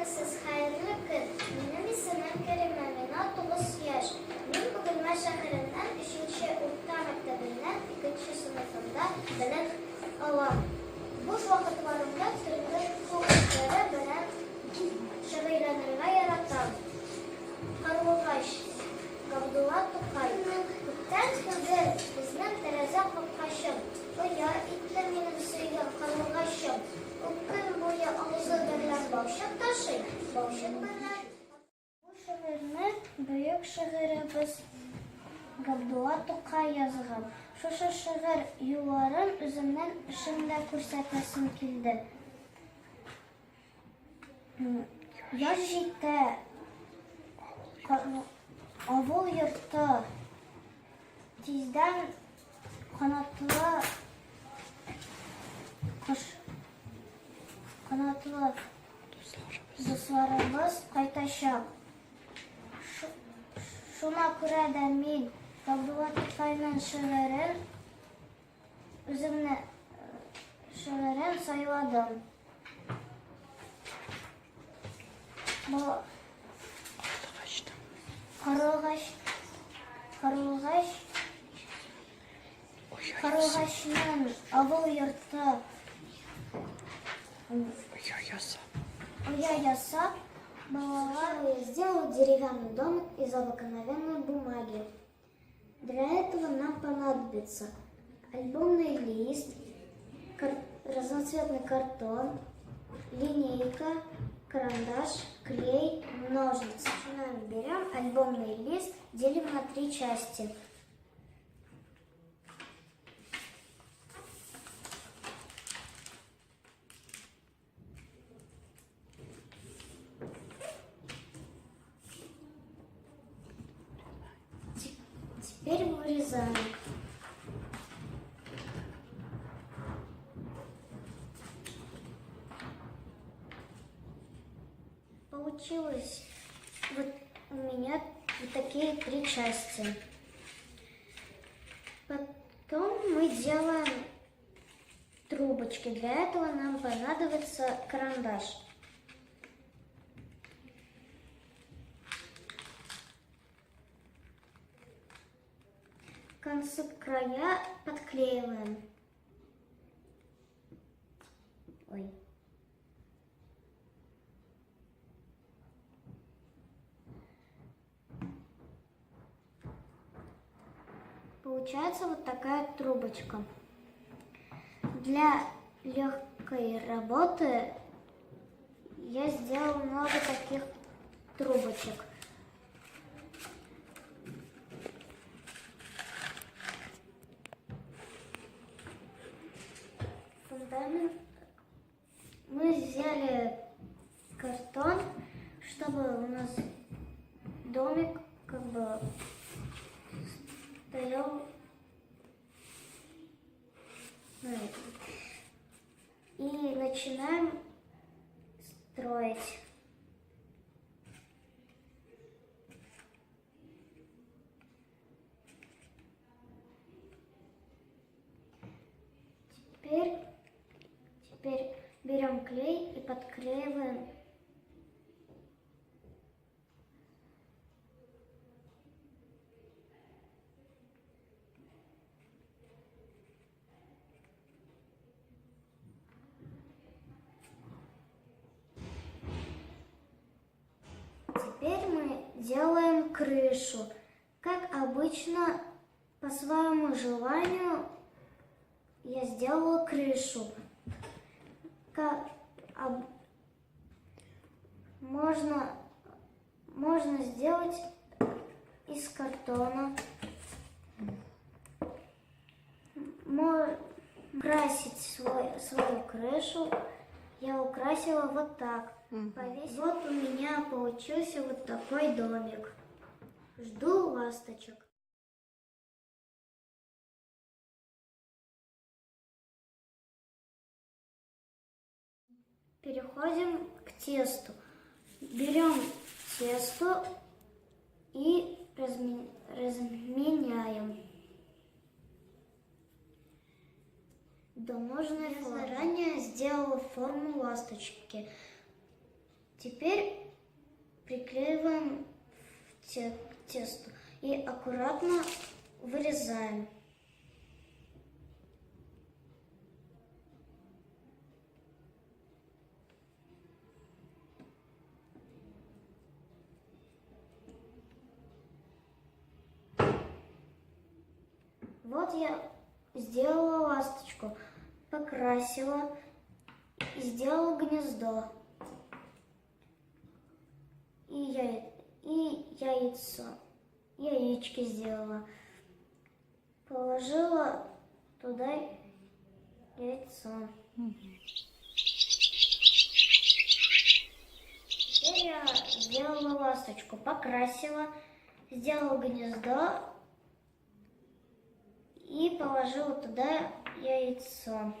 Siz hayırlı kız. Benim ismim Kerime. Bana 9 yaş. Ben Bugülme şehrinden 3. Urta Mektebinden 2. sınıfında bilen alan. Boş vakitlerimde türlü kuvvetlere bilen şehirlenirme yaratan. Karılgaş, Abdullah Tukay. Kuttan kızı bizden tereze kapkaşım. O ya itle benim suyum karılgaşım. O gün boyu ağzı verilen bağışık taşı. Bağışık verilen. Bu şehirni büyük şehirimiz Abdullah Tukay yazgan. Şu şehir yuların üzerinden işimde көрсәтәсем килде. Яз җитә, авыл йорты, тиздән канатлы дусларыбыз кайтачак. Шуңа күрә дә мин Абдулла Тукайның үземне шигырен сайладым. Бу Карылгачның авыл йорты Оя ясап, балалар сделал деревянный дом из обыкновенной бумаги. Для этого нам понадобится альбомный лист, разноцветный картон, линейка, карандаш, клей, ножницы. Начинаем. Берем альбомный лист, делим на 3 части. Теперь вырезаем. Получилось вот у меня вот такие 3 части. Потом мы делаем трубочки. Для этого нам понадобится карандаш. Концы края подклеиваем. Ой. Получается вот такая трубочка. Для легкой работы я сделал много таких трубочек. Фундамент. Мы взяли картон, чтобы у нас домик как бы стоял на этом. И начинаем строить. Теперь берем клей и подклеиваем . Теперь мы делаем крышу. Как обычно, по своему желанию я сделала крышу. Можно сделать из картона. Красить свою крышу. Я украсила вот так. Вот у меня получился вот такой домик. Жду ласточек. Переходим к тесту. Берем тесто и разменяем до нужной формы. Заранее сделала форму ласточки. Теперь приклеиваем к тесту и аккуратно вырезаем. Вот я сделала ласточку, покрасила и сделала гнездо. И яйцо. Яички сделала. Положила туда яйцо. Теперь я сделала ласточку, покрасила, сделала гнездо и положила туда яйцо.